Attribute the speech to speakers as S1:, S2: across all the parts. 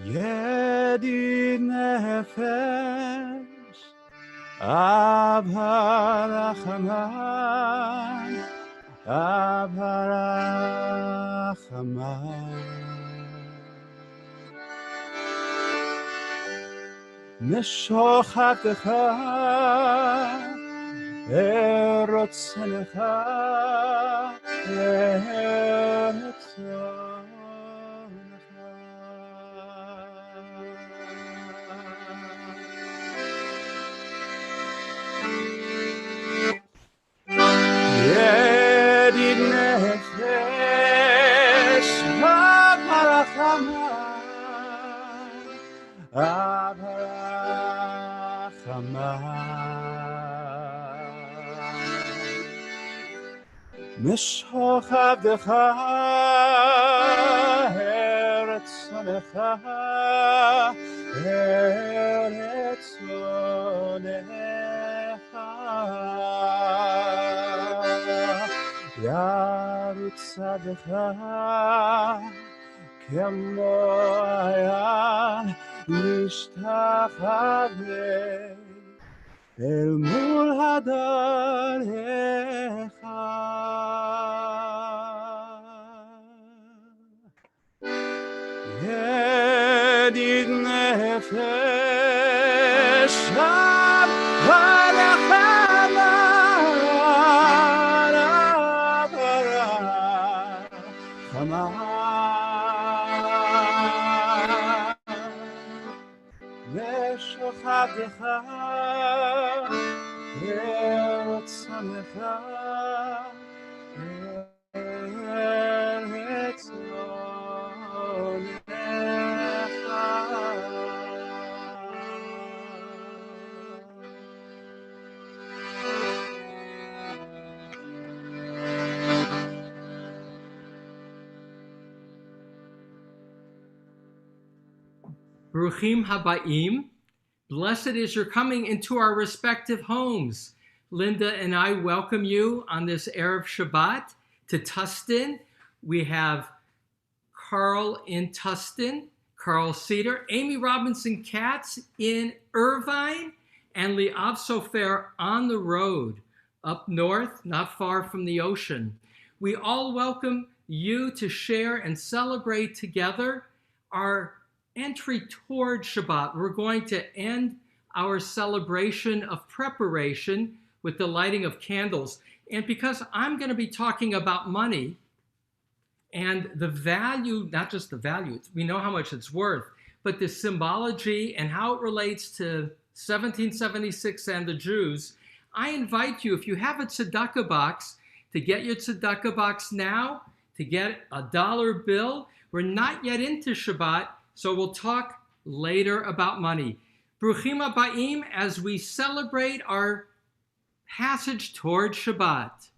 S1: ידיד נפש, אב הרחמן, אב הרחמן. משוחתך, רצונך, ידיד נפש, אב הרחמן, אב הרחמן. משוך עבדך, רצונך, ירוץ עבדך כמו היה נשתחווה אל מול הדרך. ידיד נפש, אב הרחמן, אב הרחמן. ושוכבך, רצונך,
S2: Bruchim habayim. Blessed is your coming into our respective homes. Linda and I welcome you on this Erev Shabbat to Tustin. We have Carl in Tustin, Carl Cedar, Amy Robinson Katz in Irvine, and Leeav Sofer on the road up north, not far from the ocean. We all welcome you to share and celebrate together our entry toward Shabbat. We're going to end our celebration of preparation with the lighting of candles. And because I'm going to be talking about money and the value, not just the value, we know how much it's worth, but the symbology and how it relates to 1776 and the Jews, I invite you, if you have a tzedakah box, to get your tzedakah box now, to get a dollar bill. We're not yet into Shabbat, so we'll talk later about money. Bruchim habayim as we celebrate our passage toward Shabbat.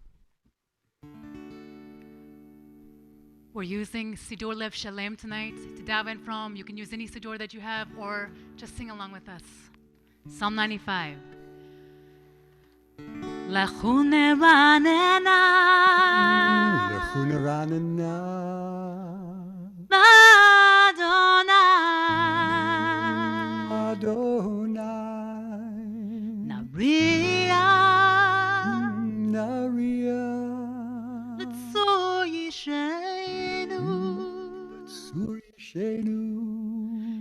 S3: We're using Siddur Lev Shalem tonight to daven from. You can use any Siddur that you have or just sing along with us. Psalm 95. Lechu neranena,
S1: Lechu neranena, Adonai,
S3: Nabria,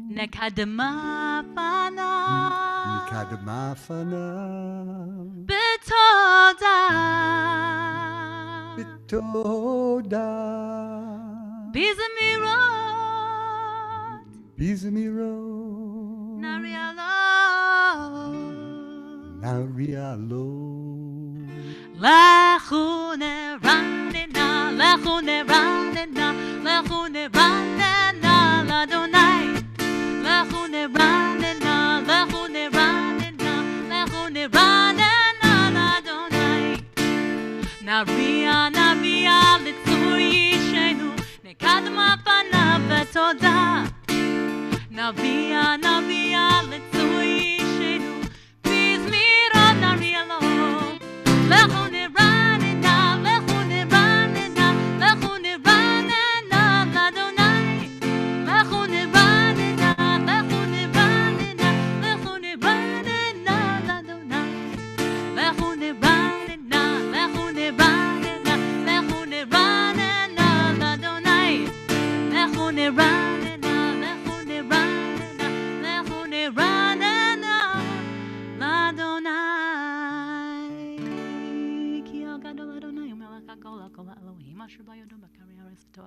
S3: נקדמה פניו
S1: נקדמה פניו
S3: בתודה
S1: בתודה בזמירות
S3: נריע לו לכו נרננה לאדוני לכו נרננה לאדוני נריע לצור אישנו נקדמה פניו בתודה נביע לצור אישנו בזמירות נריע לו לכו נרננה לאדוני לכו נרננה לאדוני לכו נרננה לאדוני לכו נרננה לאדוני כי הגדול אדוני ומלך הכל הכל האלוהים אשר בידו בקרי הארץ וטוב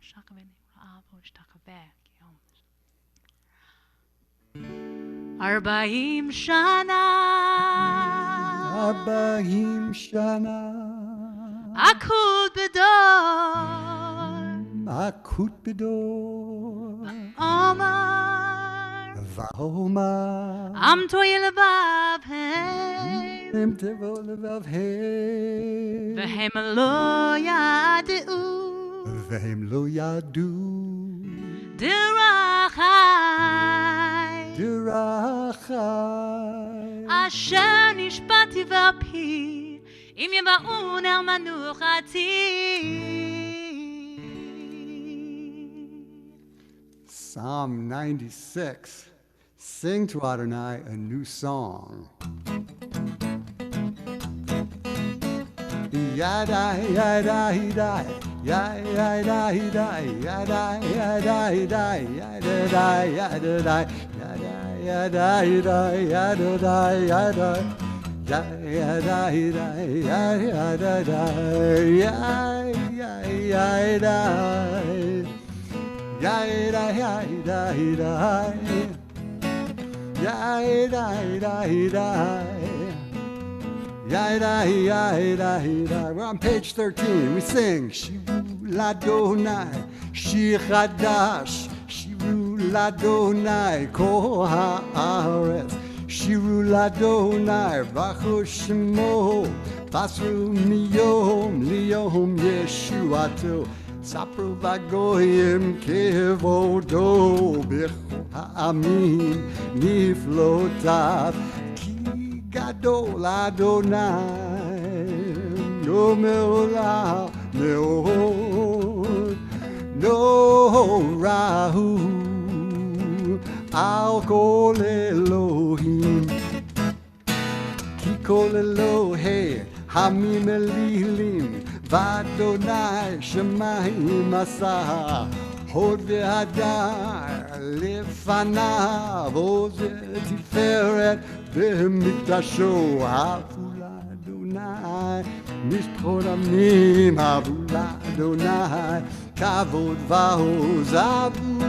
S3: שכבני רעב ושתחווה 40 שנה אקוט בדור
S1: ואומר
S3: עם טועה לבבהם
S1: הם תבוא לבבהם
S3: והם לא ידעו
S1: והם לא ידעו
S3: דרכי אשר נשבעתי בפי אם יבואו נר מנוחתי.
S1: Psalm 96. Sing to Adonai a new song. Yadai, yadai, yadai, yadai, yadai, yadai, yadai, yadai, yadai, yadai, yadai, yadai, yadai, yadai. Yadai, yadai, yadai, yadai. We're on page 13. We sing Shiru Ladonai, Shir Chadash, Shiru Ladonai, Kol Haaretz, Shiru Ladonai, Baruch Shemo, Pasru Miyom, Liyom Yeshuato, Sapru Vagoyim Kevodo, Bechol Ha'amim, Niflotav, Gadol Adonai, no meolah meod, no rahu, al kol Elohim, ki kol Elohei hamim elilim, v'Adonai shemayim asah, hod ve'adar lefanav, oz tiferet במקדשו, אבו לאדוני, משפחות עמים, אבו לאדוני, כבוד ועוז, אבו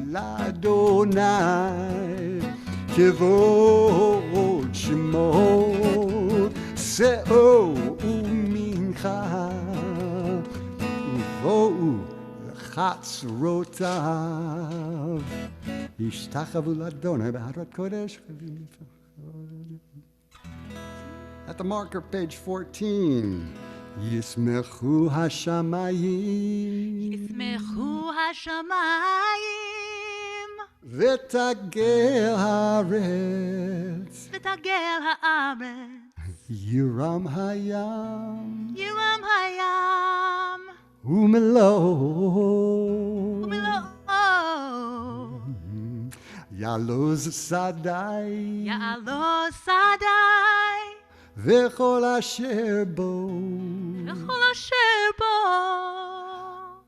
S1: לאדוני, כבוד שמו, שאו ומנחה, ובואו לחצרותיו, ישתחוו לאדוני בהרת קודש. At the marker, page 14. Yismechu hashamayim.
S3: ישמחו השמיים
S1: V'tagel haaretz.
S3: ותגל הארץ
S1: Yiram hayam.
S3: ירם הים
S1: Umelo.
S3: ומלואו
S1: Yaloz sadai.
S3: יעלו שדי
S1: V'chol asher bo.
S3: וכל אשר בו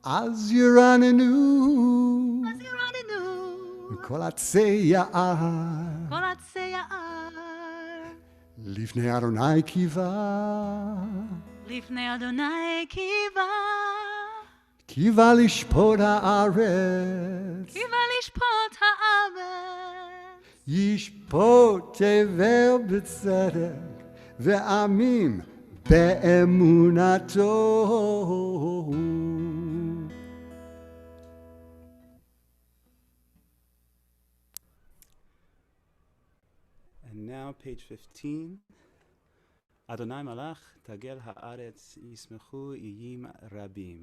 S1: אז ירננו
S3: אז ירננו
S1: כל עצי יער
S3: כל עצי יער
S1: לפני אדוני קיווה
S3: לפני אדוני קיווה
S1: קיווה לשפוט הארץ
S3: קיווה לשפוט הארץ
S1: ישפוט תבל בצדק ועמים באמונתו.
S4: And now page 15. Adonai Malach Tagel Haaretz Yismechu Iyim Rabim.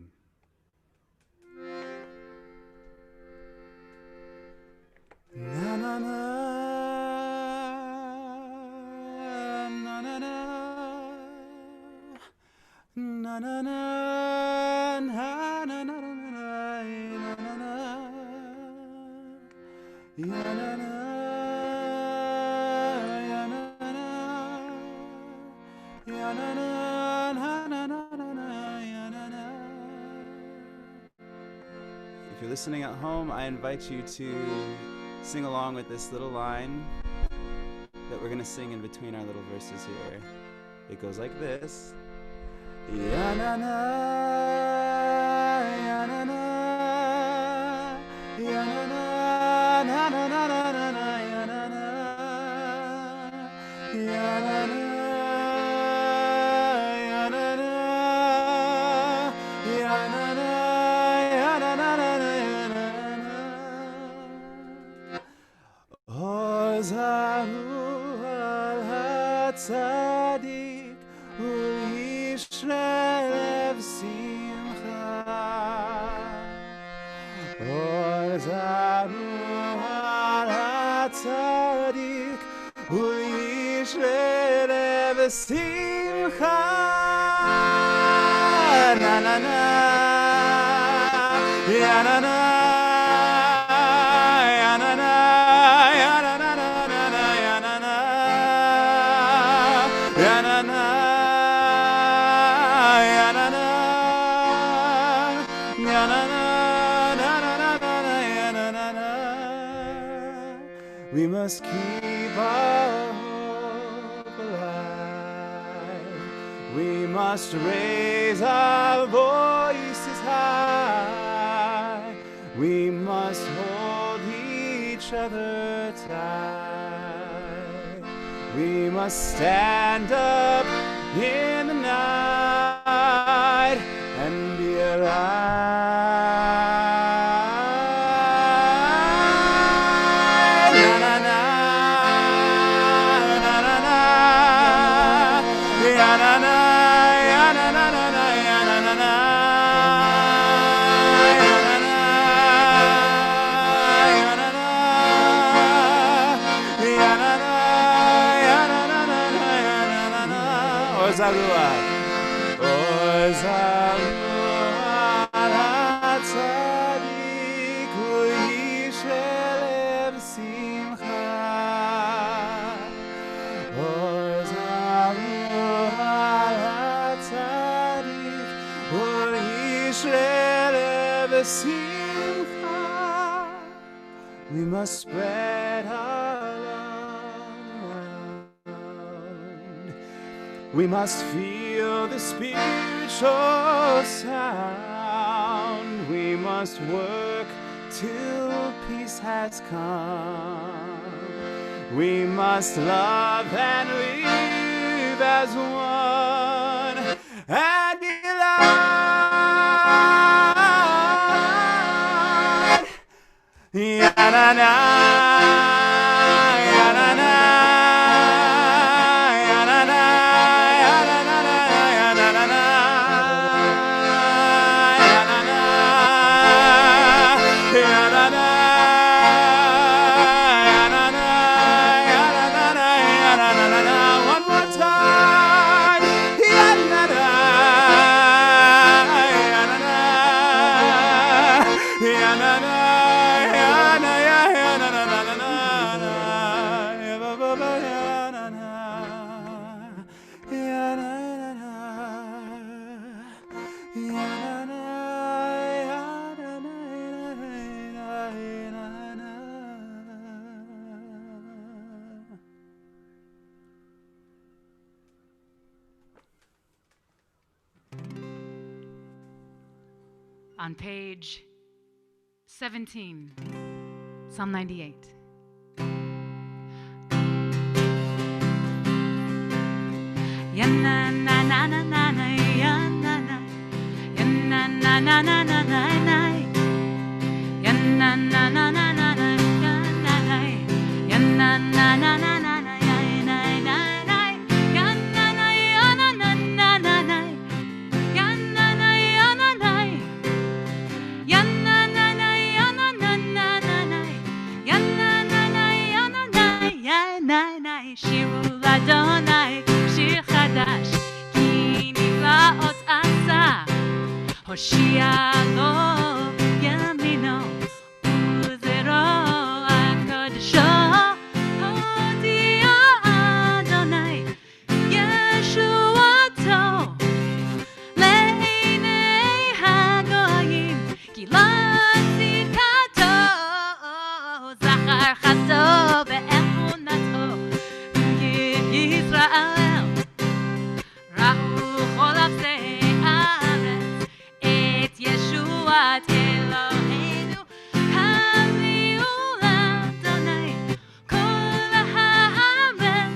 S4: Na na na na na na na na na na na na na na na If you're listening at home, I invite you to sing along with this little line that we're going to sing in between our little verses here. It goes like this. Ya-na-na, ya-na-na, ya-na-na, na-na-na-na-na, ya-na-na, ya-na-na, ya-na-na, ya-na-na, ya-na-na-na-na-na. Ozaru al-hatzadik ul-yishrelev simcha. Ozaru al-hatzadik ul-yishrelev simcha. Na-na-na, ya-na-na. We must keep our hope alive. We must raise our voices high. We must hold each other tight. We must stand up in the night and be alive. We must spread our love around. We must feel the spiritual sound. We must work till peace has come. We must love and live as one and be loved. Ya-na-na, ya-na-na, ya-na-na, ya-na-na, ya-na-na, ya-na-na, ya-na-na, ya-na-na, ya-na-na. One more time. Ya-na-na, ya-na-na, ya-na-na.
S3: on page 17, Psalm 98. Ya na na na na na na ya na na ya na na na na na na ya na na na na na na ya na na na na na na ya na na na ya na na ya na na na na na ya na na ya na na ya na na na ya na na na na na ya na na na ya na na ya na na שירו לאדוני שיר חדש כי נפלאות עשה הושיע לו ימינו וזרוע הקדשו הודיע אדוני ישועתו לעיני הגויים גילה צדקתו זכר חסדו ואמונתו ישראל ראו כל ארצי הארץ את ישועת אלוהינו הביאו לאדוני כל הארץ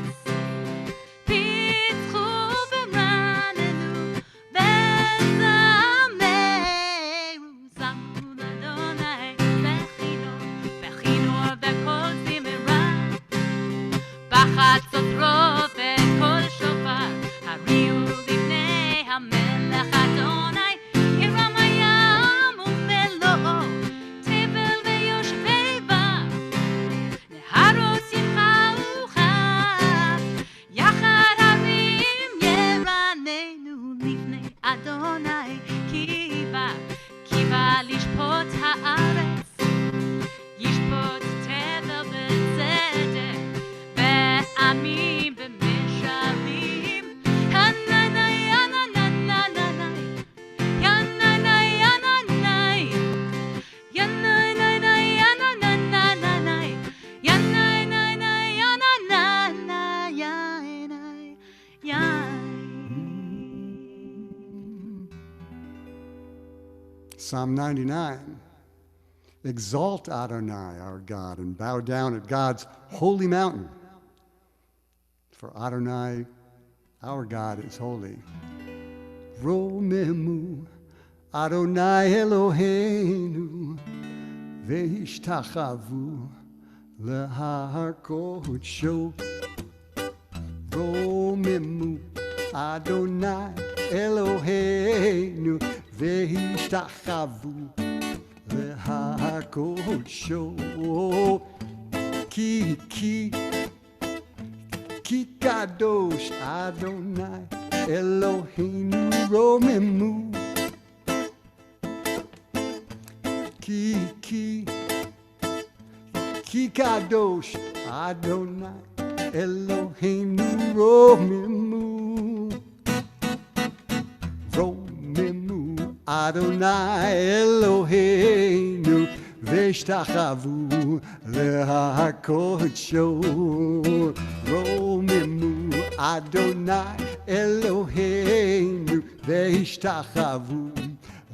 S3: פיצחו ורננו וזמרו זמרו לאדוני בכינו בכל זמרה בחצות רוב וכל שופר הריעו לפני המלך אדוני ירם הים ומלואו תבל ויושבי בה נהרות ימחאו חג יחד הרים ירננו לפני אדוני כי בא לשפוט הארץ ישפוט תבל בצדק ועמים במשרים הננה יננה ננה יננה יננה יננה יננה יננה
S1: Psalm 99. Exalt Adonai, our God, and bow down at God's holy mountain. For Adonai, our God, is holy. Romemu Adonai Eloheinu ve'ishtachavu lehar kodsho. Romemu Adonai Eloheinu ve'ishtachavu lehar kodsho. Ki kadosh Adonai Eloheinu romemu. Ki kadosh Adonai Eloheinu romemu. Romemu Adonai Eloheinu ve'ishtachavu lehar kodsho. Romemu Adonai Eloheinu ve'ishtachavu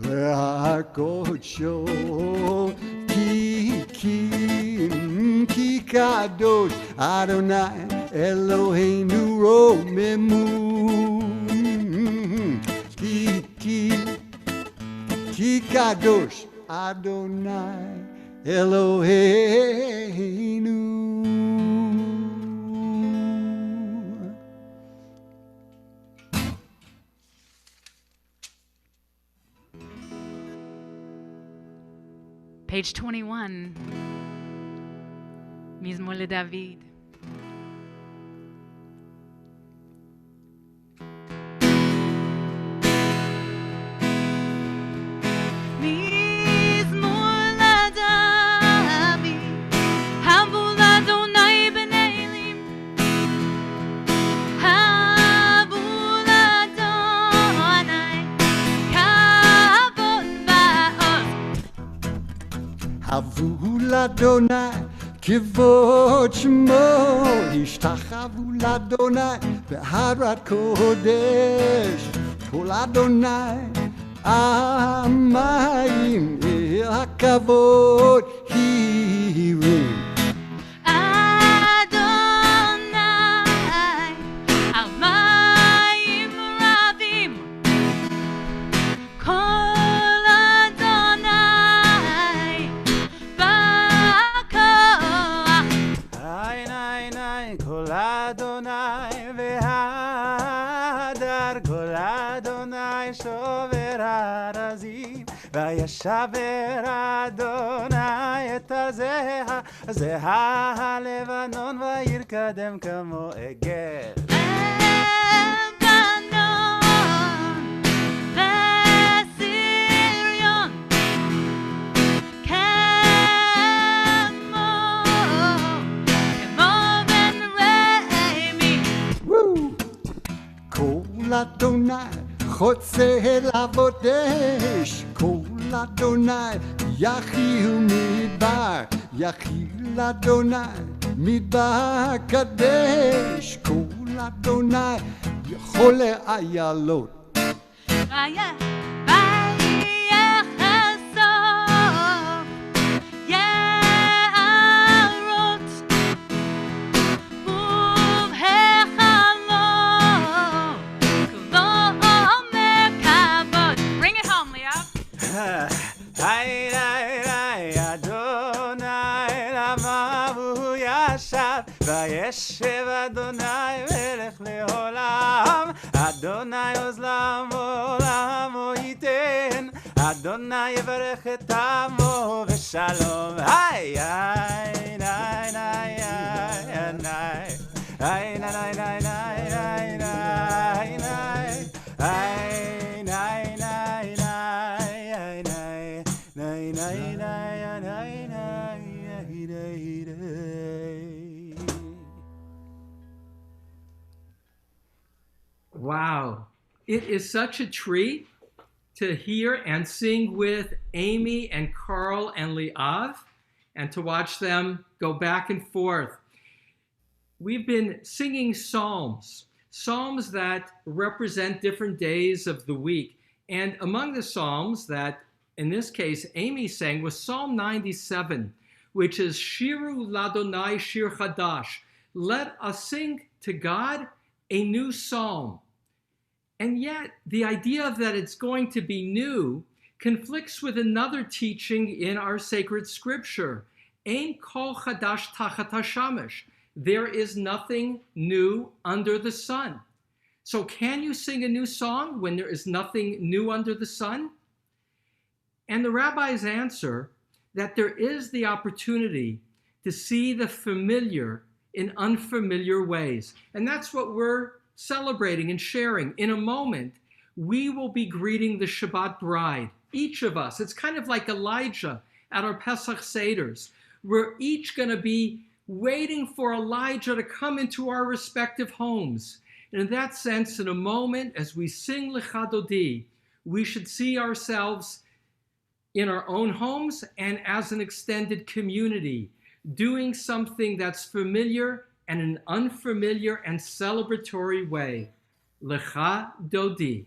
S1: lehar kodsho. Ki kadosh Adonai Eloheinu romemu. Ki kadosh Adonai Eloheinu.
S3: Page 21, Mizmor LeDavid.
S1: Havu l'Adonai kivod shmo. Ishtachavu l'Adonai beharat kodesh. Kol Adonai המים אל הכבוד הרים.
S3: אדוני על מים רבים, כל אדוני בכוח.
S4: Nei, nei, nei, kol Adonai v'hadar, kol Adonai shover harazim, vayashaver Adonai et הזהה הלבנון וירקדם כמו עגל.
S3: לבנון וסריון כמו בן רמי.
S1: כל אדוני חוצה אל עבודש, כל אדוני יחיל מדבר, יחיל אדוני מדבר קדש, כל אדוני יכול לאיילות.
S3: ויחסוף יערות ובהיכלות כולו מכבוד. Bring it home, Leeav.
S4: היי היי היי אדוני למה הוא ישב וישב אדוני מלך לעולם אדוני עוז לעמו לעמו ייתן אדוני יברך את עמו בשלום היי היי ניי ניי ניי ניי היי ניי ניי ניי ניי ניי ניי היי ניי ניי
S2: Wow. It is such a treat to hear and sing with Amy and Carl and Leeav and to watch them go back and forth. We've been singing psalms that represent different days of the week. And among the psalms that, in this case, Amy sang was Psalm 97, which is Shiru Ladonai Shir Chadash. Let us sing to God a new psalm. And yet, the idea that it's going to be new conflicts with another teaching in our sacred scripture. Ein kol chadash tachat hashamesh. There is nothing new under the sun. So can you sing a new song when there is nothing new under the sun? And the rabbis answer that there is the opportunity to see the familiar in unfamiliar ways. And that's what we're celebrating and sharing. In a moment, we will be greeting the Shabbat bride. Each of us, it's kind of like Elijah at our Pesach Seders. We're each going to be waiting for Elijah to come into our respective homes. And in that sense, in a moment, as we sing Lecha Dodi, we should see ourselves in our own homes and as an extended community, doing something that's familiar and an unfamiliar and celebratory way. Lecha Dodi.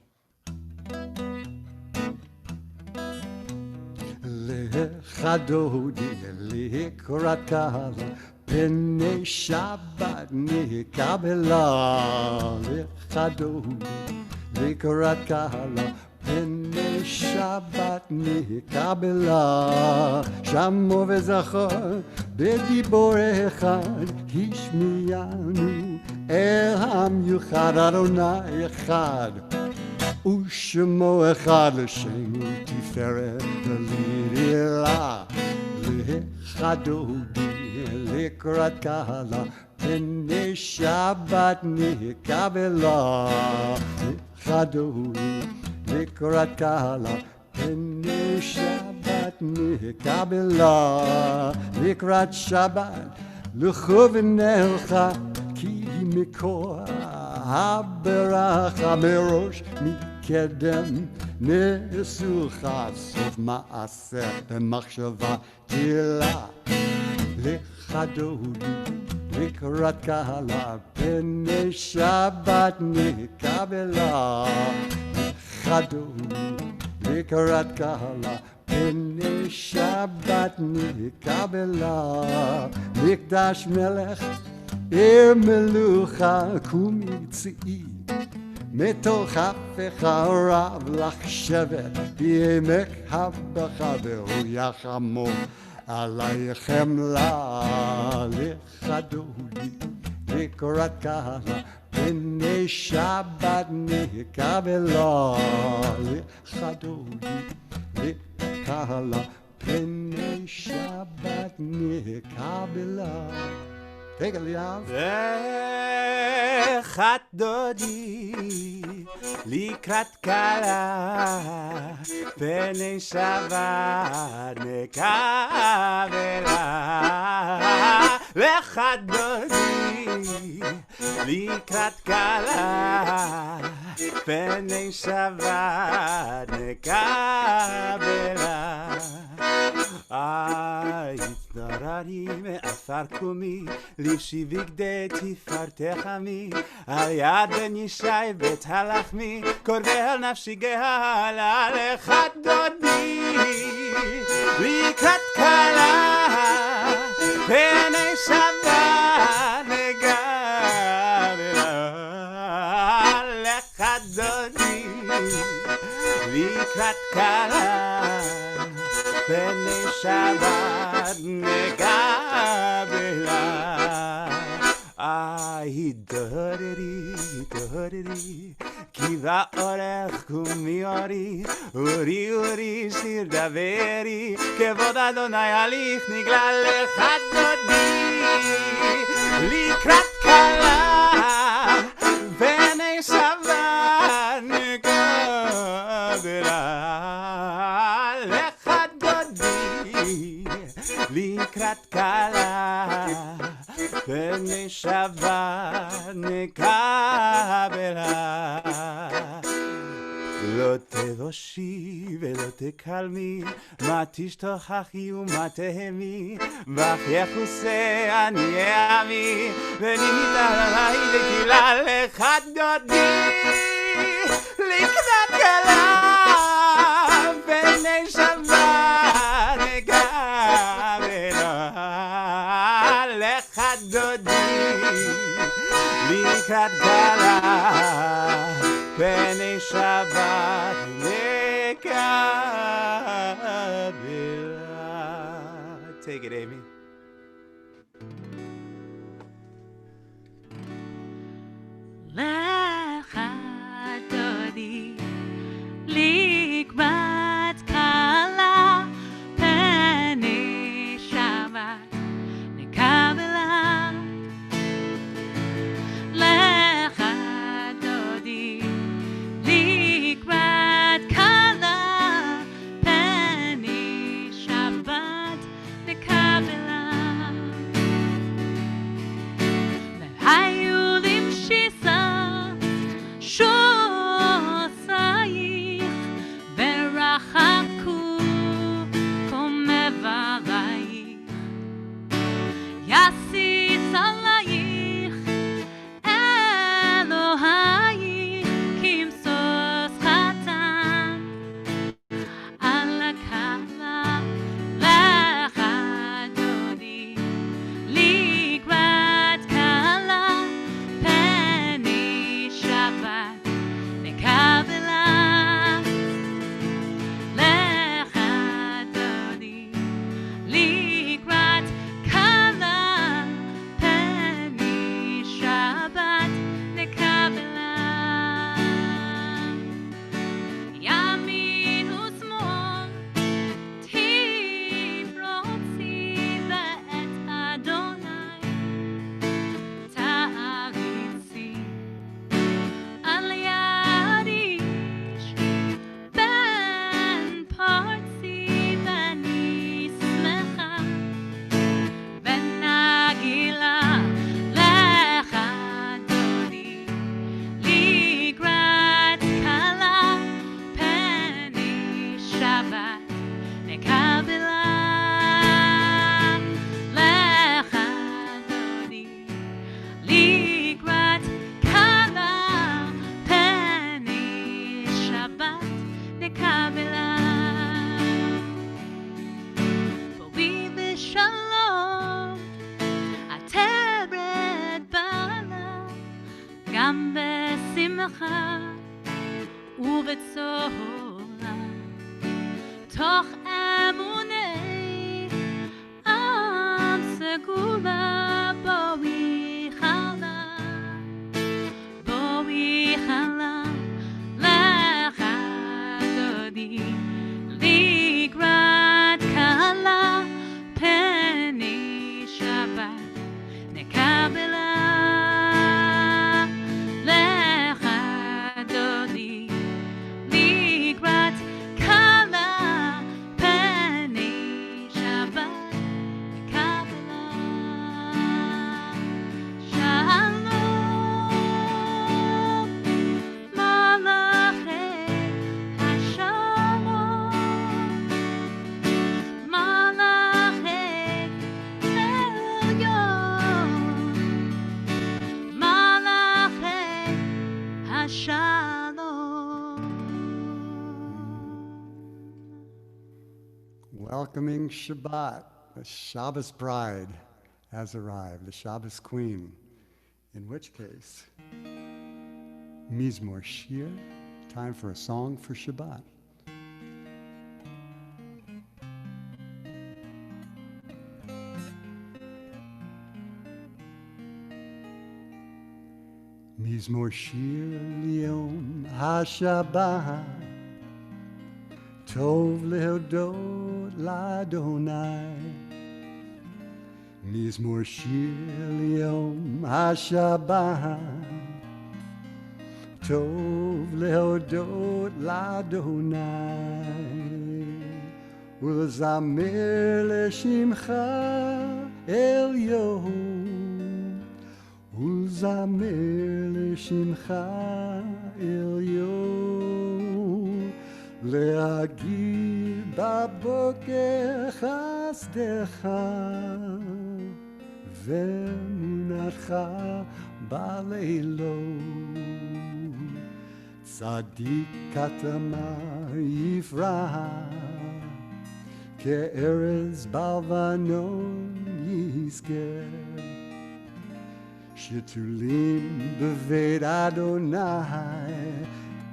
S1: Lecha Dodi, לקראת קהלה, פני שבת נקבלה. lecha Dodi, לקראת קהלה, פני שבת נקבלה. שמו וזכר בדיבור אחד השמיענו אל המיוחד אדוני אחד ושמו אחד לשם תפארת ולעילה. lecha Dodi, לקראת קהלה, פני שבת נקבלה. lecha Dodi, לקראת קהלה, פני שבת נקבלה. לקראת שבת לכו ונלכה, כי מקור הברכה מראש מקדם נעשוך סוף מעשה במחשבה תהילה. lecha Dodi, לקראת קהלה, פני שבת נקבלה. lecha Dodi, לקראת קהלה, פני שבת נקבלה, מקדש מלך, עיר מלוכה, קומי צאי, מתוך הפך הרב לך שבת, בימק הבכה והוא יחמו עלייכם לכדו לי, לקראת קהלה, פני שבת נקבלה, לכדו לי, לקהלה, פני שבת נקבלה. Take it, Leeav.
S4: לך דודי לקראת קלה, פני שבת נקבלה. לך דודי לקראת קלה, פני שבת נקבלה. התנררי מעפר קומי, לבשי בגדי תפארתך עמי, על יד בן ישי בית הלחמי, קורא על נפשי גאלה. לך דודי לקראת קלה, פני שבת נקבלה. לך דודי לקראת קלה, פני שבת נקבלה. דהררי, כי באורך קומי אורי, אורי שיר דברי, כבוד אדוני הליך נגלה. לך דודי לקראת קלה, פני שבת נקבלה. לך דודי לקראת קלה, פני שבת נקבלה. לא תבושי ולא תקלמי, מה תשתוכחי ומה תהמי, בך יחוסה עניי עמי, וניתן עלי לקהילה. לך דודי לקראת קלה, פני שבת נקבלה. לך דודי לקראת קלה, פני שבת נקבלה. Take it, Amy.
S3: לך דודי לקראת קלה, פני שבת נקבלה. לך דודי לקראת קלה, פני שבת נקבלה. גם בשמחה ובצהלה, תוך אמוני עם סגולה, בואי חלה, בואי חלה, לך דודי, לקראת קלה, פני שבת נקבלה.
S1: Welcoming Shabbat, the Shabbos bride has arrived, the Shabbos queen, in which case, Mizmor Shir, time for a song for Shabbat. Mizmor Shir Liyom HaShabbat, Tov lehodot l'Adonai. Mizmor Shir Liyom HaShabbat, Tov lehodot l'Adonai. Ulzamer l'shimcha elyon, Ulzamer l'shimcha elyon. להגיד בבוקר חסדך ואמונתך בלילות. צדיק כתמה יפרח, כארז בלבנון יזכה. שתולים בבית אדוני,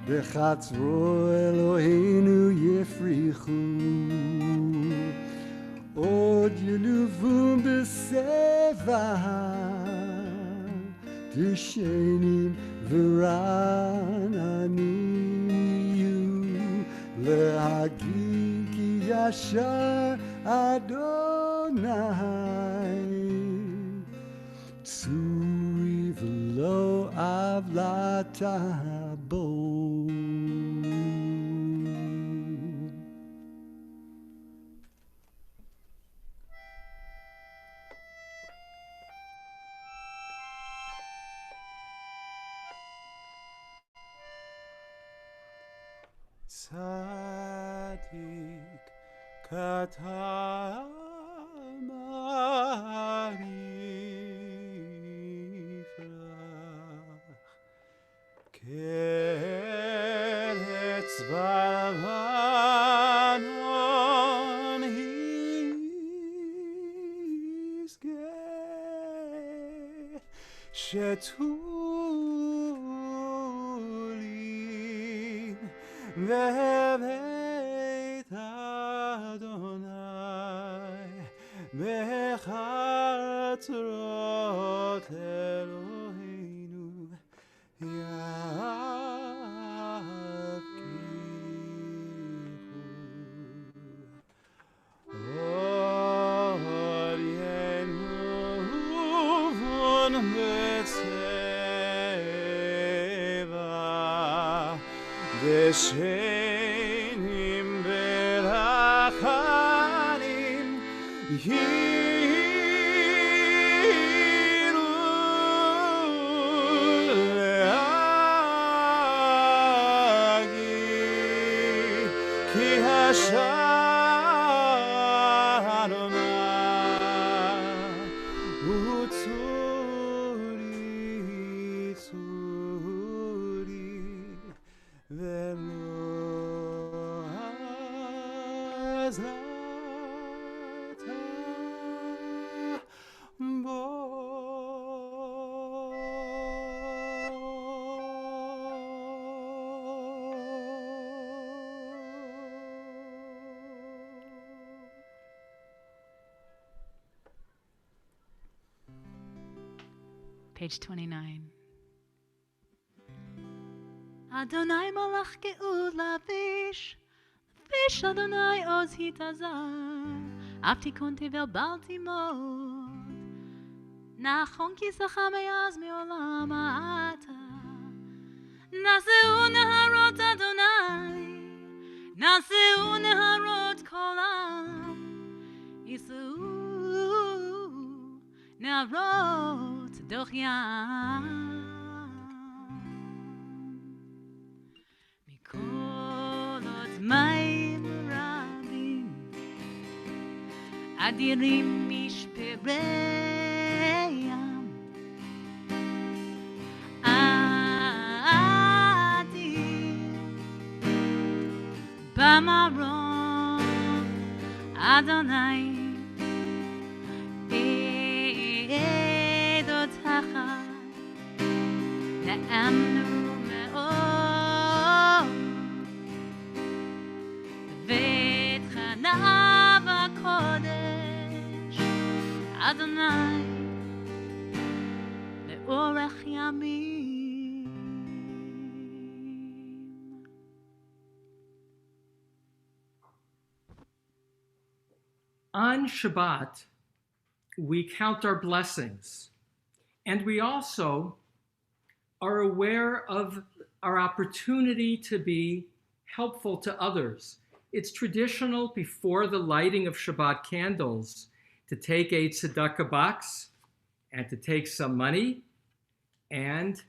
S1: בחצרו אלוהינו יפריחו. עוד ינובו בשיבה, דשנים ורעננים יהיו. להגיד כי ישר אדוני, צורי ולא עוולתה בו.
S4: Tzadik katam arifrach, keretz balanon hizgeh, shetulin bebeit Adonai, bechatzrot Eloheinu yavkichu. Or yenuvun b'tzeva, Deshenim berachanim yiru leagi, ki hashar Adonai utzuri tzuri velo azrata bo.
S3: page 29. Adonai malach geula vish Adonai oz hitazar Aftikon tivel baltimod Nachon ki zacham eyaz me'olam ha'ata Naseu neharot Adonai Naseu neharot kolam Yiseu neharot doch yam Mikolot mayim rabim Adirim mishpereyam Adir Bamaron Adonai Edotacha Ne'amnu me'od V'etchanav HaKodesh Adonai Le'orach yamim.
S2: On Shabbat, we count our blessings, and we also are aware of our opportunity to be helpful to others. It's traditional before the lighting of Shabbat candles to take a tzedakah box and to take some money and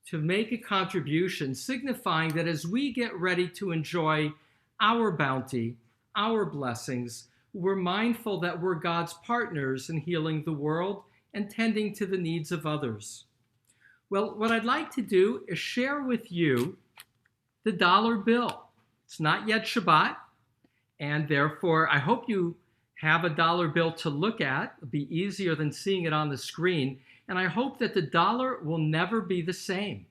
S2: to make a contribution, signifying that as we get ready to enjoy our bounty, our blessings, we're mindful that we're God's partners in healing the world and tending to the needs of others. Well, what I'd like to do is share with you the dollar bill. It's not yet Shabbat, and therefore I hope you have a dollar bill to look at. It'll be easier than seeing it on the screen, and I hope that the dollar will never be the same.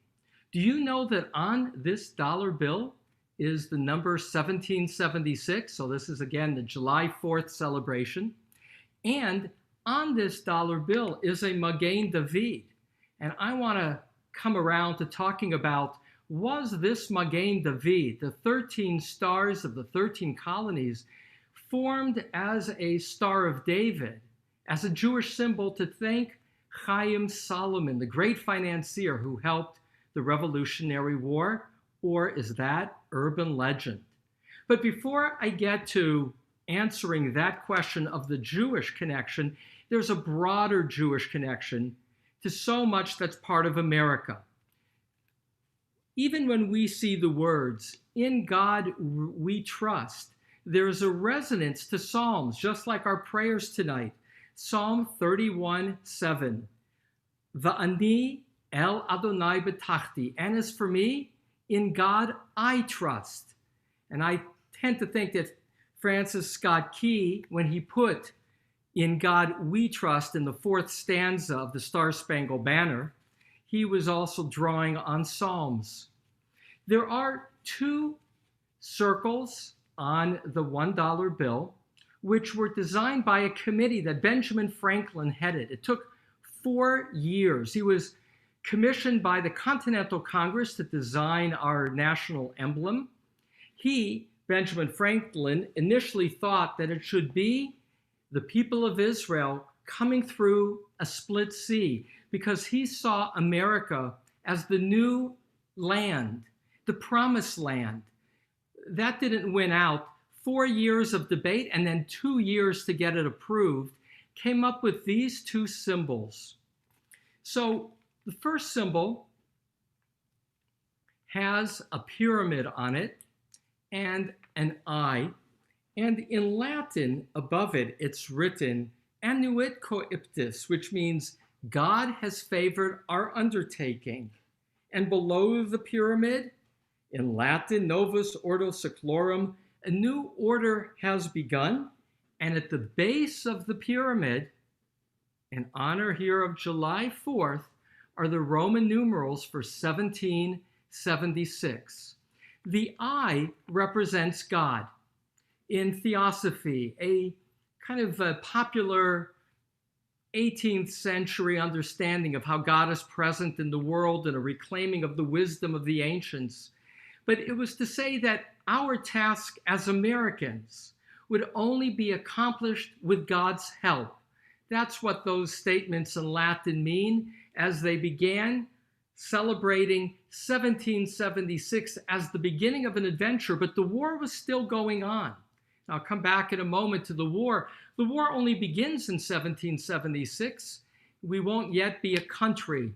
S2: Do you know that on this dollar bill is the number 1776? So this is again the July 4th celebration. And on this dollar bill is a Magen David. And I want to come around to talking about, was this Magen David, the 13 stars of the 13 colonies, formed as a Star of David, as a Jewish symbol to thank Chaim Solomon, the great financier who helped the Revolutionary War? Or is that urban legend? But before I get to answering that question of the Jewish connection, there's a broader Jewish connection to so much that's part of America. Even when we see the words, "In God we trust," there's a resonance to Psalms, just like our prayers tonight. Psalm 31:7. Va'ani el Adonai betachti. And as for me, in God I trust. And I tend to think that Francis Scott Key, when he put "In God we trust" in the 4th stanza of the Star-Spangled Banner, he was also drawing on Psalms. There are 2 circles on the $1 bill, which were designed by a committee that Benjamin Franklin headed. It took 4 years. He was commissioned by the Continental Congress to design our national emblem. He, Benjamin Franklin, initially thought that it should be the people of Israel coming through a split sea, because he saw America as the new land, the promised land. That didn't win out. 4 years of debate and then 2 years to get it approved came up with these 2 symbols. So the first symbol has a pyramid on it and an eye. And in Latin, above it, it's written "Annuit coiptis," which means God has favored our undertaking. And below the pyramid, in Latin, "Novus Ordo Seclorum," a new order has begun. And at the base of the pyramid, in honor here of July 4th, are the Roman numerals for 1776. The eye represents God. In Theosophy, a kind of a popular 18th century understanding of how God is present in the world and a reclaiming of the wisdom of the ancients. But it was to say that our task as Americans would only be accomplished with God's help. That's what those statements in Latin mean as they began celebrating 1776 as the beginning of an adventure, but the war was still going on. I'll come back in a moment to the war. The war only begins in 1776. We won't yet be a country.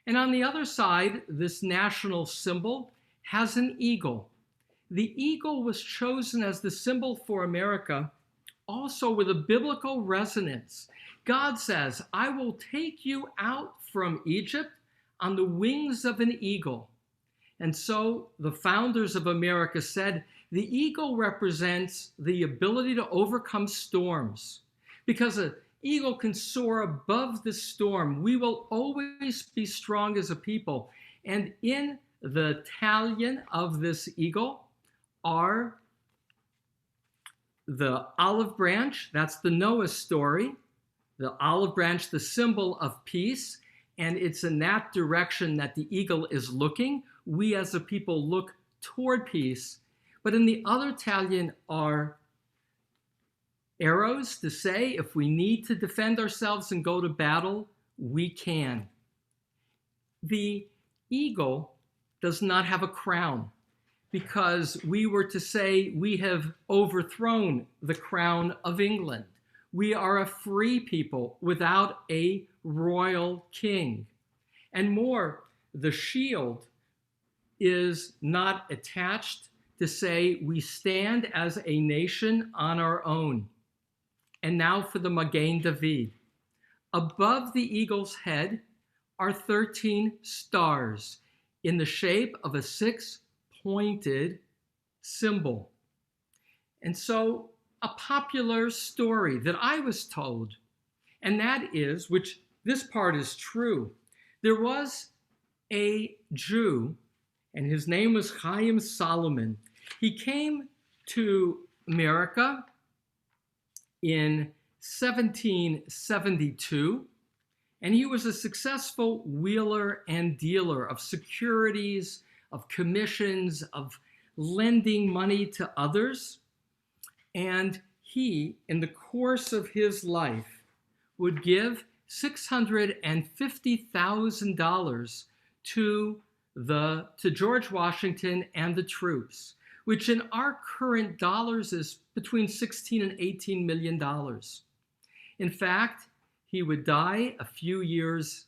S2: And on the other side, this national symbol has an eagle. The eagle was chosen as the symbol for America, also with a biblical resonance. God says, I will take you out from Egypt on the wings of an eagle. And so the founders of America said, the eagle represents the ability to overcome storms. Because an eagle can soar above the storm, we will always be strong as a people. And in the talion of this eagle are the olive branch, that's the Noah story, the olive branch, the symbol of peace, and it's in that direction that the eagle is looking. We as a people look toward peace. But in the other talion are arrows to say if we need to defend ourselves and go to battle, we can. The eagle does not have a crown because we were to say we have overthrown the crown of England. We are a free people without a royal king. And more, the shield is not attached to say we stand as a nation on our own. And now for the Magen David. Above the eagle's head are 13 stars in the shape of a 6-pointed symbol. And so a popular story that I was told, and that is, which this part is true, there was a Jew, and his name was Chaim Solomon. He came to America in 1772, and he was a successful wheeler and dealer of securities, of commissions, of lending money to others. And he, in the course of his life, would give $650,000 to George Washington and the troops, which in our current dollars is between $16 and $18 million. In fact, he would die a few years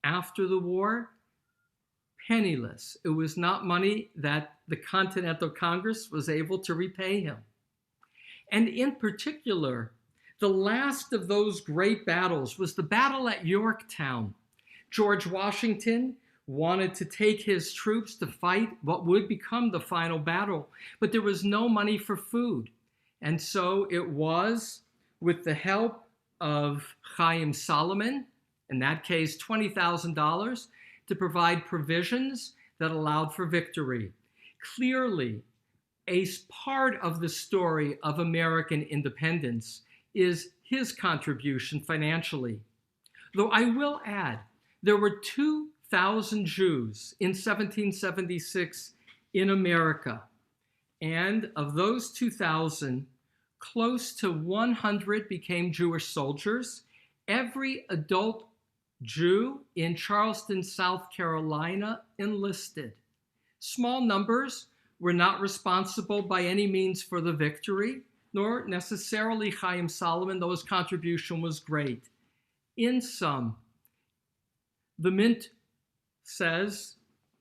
S2: after the war, penniless. It was not money that the Continental Congress was able to repay him. And in particular, the last of those great battles was the battle at Yorktown. George Washington wanted to take his troops to fight what would become the final battle, but there was no money for food. And so it was with the help of Chaim Solomon, in that case $20,000, to provide provisions that allowed for victory. Clearly, a part of the story of American independence is his contribution financially. Though I will add, there were 2,000 Jews in 1776 in America. And of those 2,000, close to 100 became Jewish soldiers. Every adult Jew in Charleston, South Carolina enlisted. Small numbers were not responsible by any means for the victory, nor necessarily Chaim Solomon, though his contribution was great. In sum, the Mint says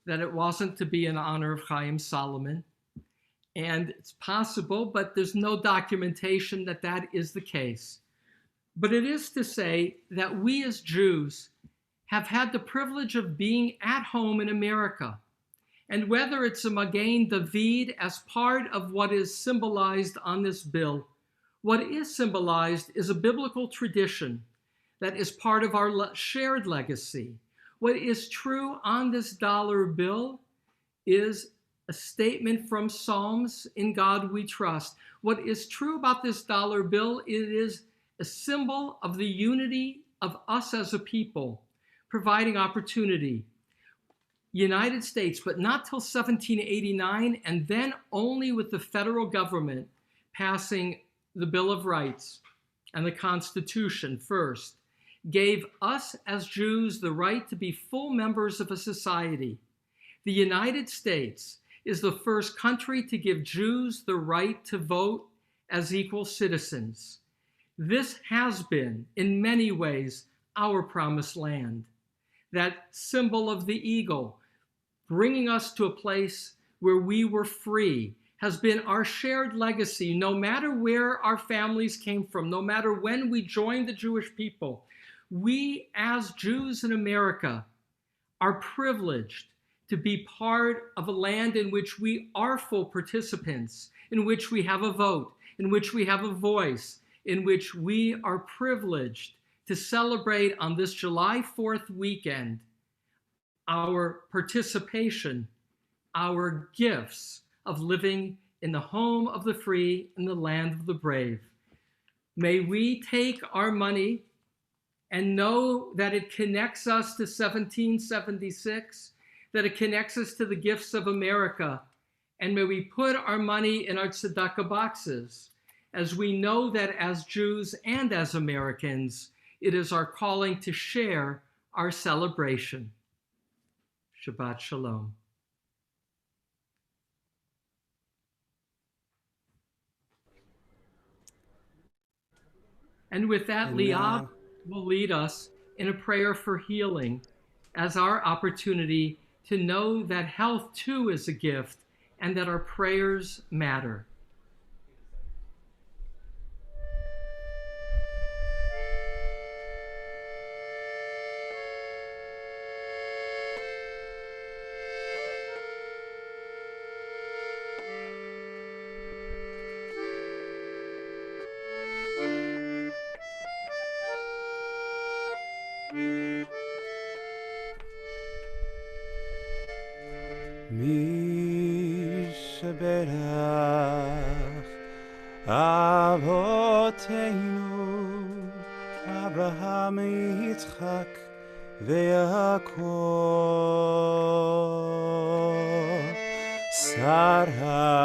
S2: that it wasn't to be in honor of Chaim Solomon, and it's possible, but there's no documentation that that is the case. But it is to say that we as Jews have had the privilege of being at home in America. And whether it's a Magen David as part of what is symbolized on this bill, what is symbolized is a biblical tradition that is part of our shared legacy. What is true on this dollar bill is a statement from Psalms, "In God we trust." What is true about this dollar bill, it is a symbol of the unity of us as a people, providing opportunity. United States, but not till 1789, and then only with the federal government passing the Bill of Rights and the Constitution first, gave us as Jews the right to be full members of a society. The United States is the first country to give Jews the right to vote as equal citizens. This has been, in many ways, our promised land. That symbol of the eagle, bringing us to a place where we were free, has been our shared legacy, no matter where our families came from, no matter when we joined the Jewish people. We, as Jews in America, are privileged to be part of a land in which we are full participants, in which we have a vote, in which we have a voice, in which we are privileged to celebrate on this July 4th weekend our participation, our gifts of living in the home of the free and the land of the brave. May we take our money and know that it connects us to 1776, that it connects us to the gifts of America, and may we put our money in our tzedakah boxes, as we know that as Jews and as Americans, it is our calling to share our celebration. Shabbat Shalom. And with that, Leeav will lead us in a prayer for healing as our opportunity to know that health too is a gift and that our prayers matter.
S4: Berach Avoteinu Abraham Yitzchak veYaakov Sarah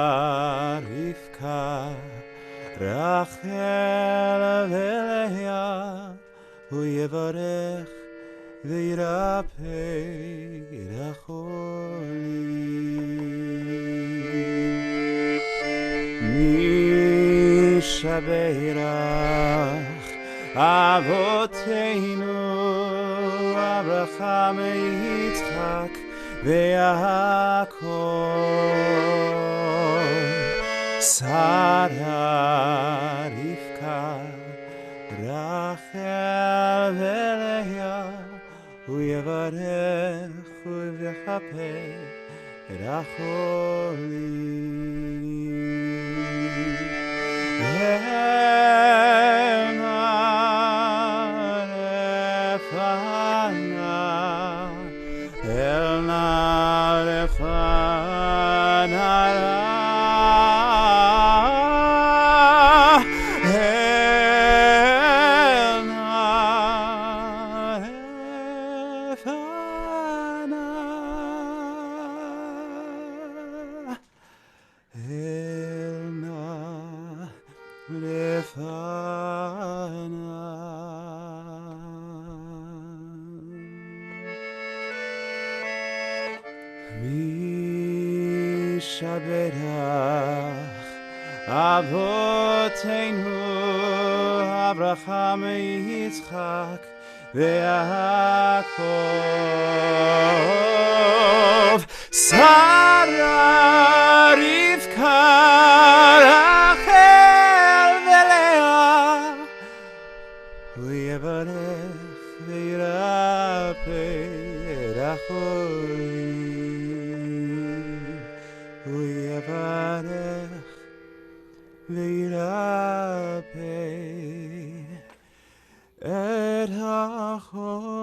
S4: Rivka Rachel veLeah Hu yevarech veYirapeh Shabeirach Avoteinu Abraham Yitzchak veYaakov Sarah Rivka Rachel veLeah Hu yevarech veYirapeh Avoteinu Abraham Yitzchak veYaakov Sarah Rivka Rachel veLeah Hu yevarech veYirapeh Hu yevarech veYirapeh et HAL'LU.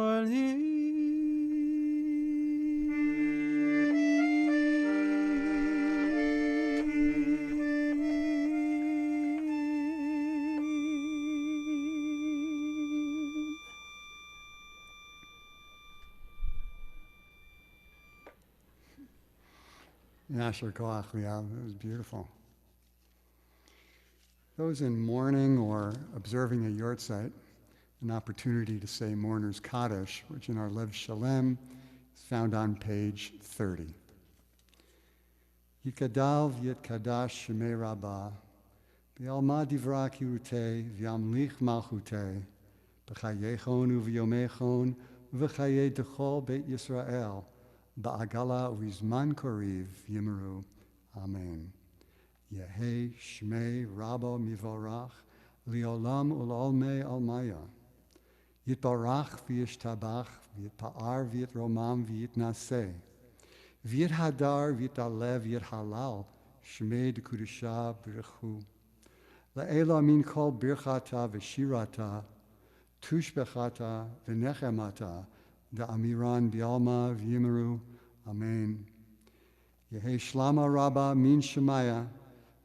S1: Yasher Koach, Leeav. It was beautiful. Those in mourning or observing a yortzeit, an opportunity to say Mourners Kaddish, which in our Lev Shalem is found on page 30. Yikadal v'yitkadash shemei rabbah, v'yalma divra kirutei, v'yamlich malchutei, b'chayechon u'v'yomechon, v'chayei dechol beit Yisrael, ba'agala u'vizman koriv yimeru. Amen. Yehi shmei rabba mivorach, liolam ul'olmei almaya. Yitbarach v'yishtabach, v'yitpa'ar v'yitromam v'yitnaseh. V'yit hadar v'yitalev v'yit halal, shmei d'kudusha b'rechu. La'ela min kol birchata v'shirata, tushbechata v'nechemata, da'amiran bi'alma v'yimeru. Amen. Yehi shlama rabba min shemaya,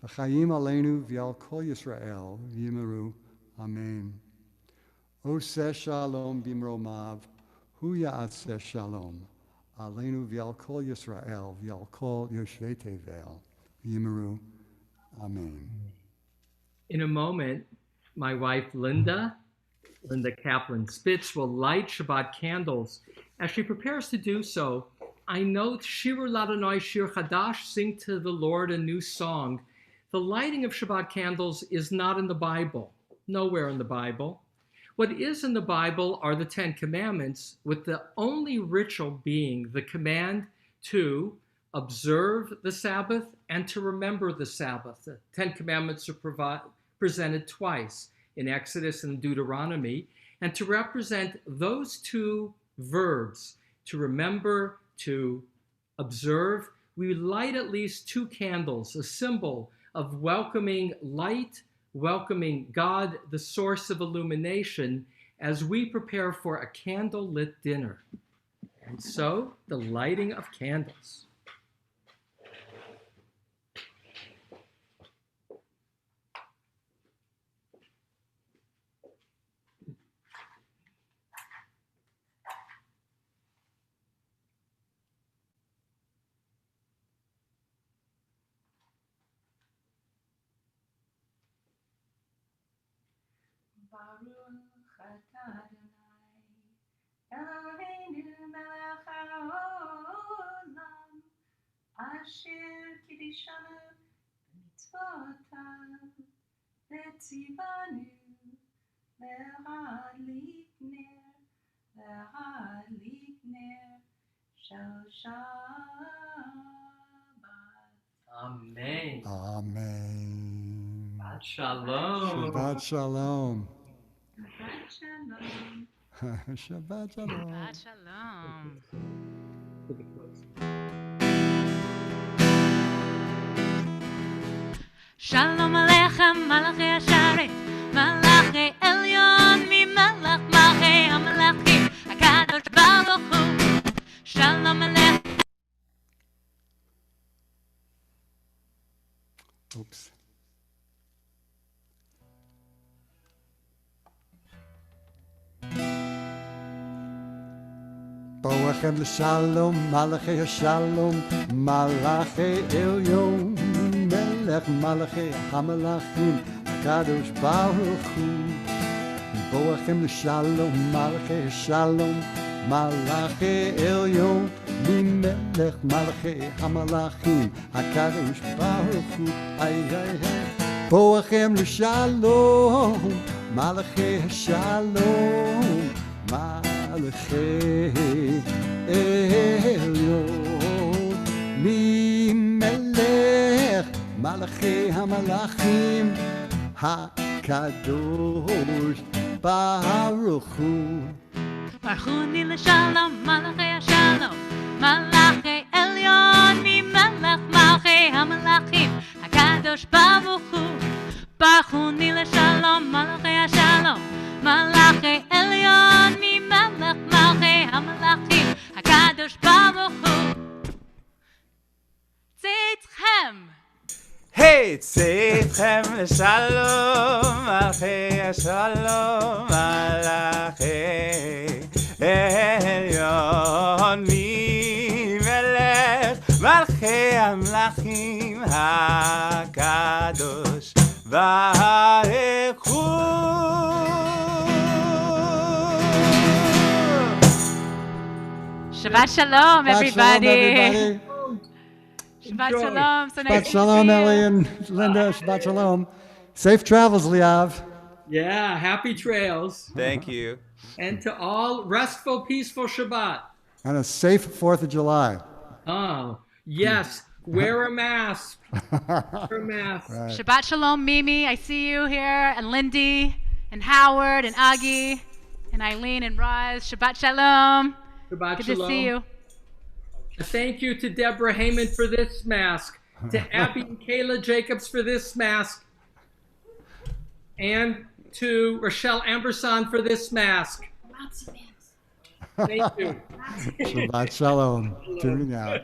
S1: v'chayim aleinu v'yal kol Yisrael v'yimeru. Amen. Oseh shalom bimromav, hu ya'aseh shalom. Aleinu v'yal kol Yisrael, v'yal kol Yoshvei Tevel, v'yimeru. Amen.
S2: In a moment, my wife Linda Kaplan Spitz, will light Shabbat candles. As she prepares to do so, I note Shirur Ladonai Shir Chadash, sing to the Lord a new song. The lighting of Shabbat candles is not in the Bible, nowhere in the Bible. What is in the Bible are the Ten Commandments, with the only ritual being the command to observe the Sabbath and to remember the Sabbath. The Ten Commandments are presented twice in Exodus and Deuteronomy, and to represent those two verbs, to remember, to observe, we light at least 2 candles, a symbol of welcoming light, welcoming God, the source of illumination, as we prepare for a candle-lit dinner. And so, the lighting of candles.
S3: Baruch atah Adonai, Eloheinu melech haolam, asher kiddushanu b'mitzvotav, v'tzivanu l'hadlik ner shel Shabbat.
S2: Amen.
S1: Amen.
S2: Shabbat shalom.
S1: Shabbat shalom.
S3: Shabbat shalom.
S1: Shabbat shalom.
S3: Shabbat shalom. Shalom Aleichem, Malachi Asharet, Malachi Elyon, Mimelech Malchei HaMelachim, HaKadosh Baruch Hu. Shalom Aleichem.
S1: Oops. Boachem l'shalom, Malachi Shalom, Malachi Elyon, Melech Malachi HaMelachim, HaKadosh Baruch Hu. Boachem l'shalom, Malachi Shalom, Malachi Elyon, Melech Malachi HaMelachim, HaKadosh Baruch Hu. Ay, ay, ay. Boachem l'shalom, Malachi Shalom, Malachi Elyon, Melech Malachi HaMelachim, HaKadosh Baruch Hu.
S3: Barchuni l'shalom, Malachi Shalom, Malachi Elyon, Mimelech Malchei HaMelachim, HaKadosh Baruch Hu. Barchuni l'shalom, Malachi Shalom, Malachi Elyon, Mimelech Malchei HaMelachim, HaKadosh Baruch Hu. Tzitchem.
S4: Hey, tzitchem l'shalom, Malachi Shalom, Malachi Elyon, Mimelech Malchei מלכי המלכים הקדוש ברכו.
S3: Shabbat Shalom, everybody.
S1: everybody.
S3: Shabbat
S2: Enjoy.
S3: Shalom. So nice
S1: Shabbat
S3: to
S1: Shalom,
S3: see
S1: Ellie
S3: you.
S1: and Linda. Shabbat Shalom. Safe travels, Leeav.
S2: Yeah, happy trails.
S4: Thank you.
S2: And to all, restful, peaceful Shabbat.
S1: And a safe 4th of July.
S2: Oh, yes. Wear a mask. Wear a mask.
S1: Right.
S3: Shabbat Shalom, Mimi. I see you here. And Lindy. And Howard. And Agi. And Eileen and Roz. Shabbat Shalom.
S2: Shabbat
S3: Good
S2: shalom.
S3: to see you.
S2: A thank you to Deborah Heyman for this mask. To Abby and Kayla Jacobs for this mask. And to Rochelle Amberson for this mask.
S5: Lots of masks.
S2: Thank you.
S1: Shabbat Shalom. Tuning out.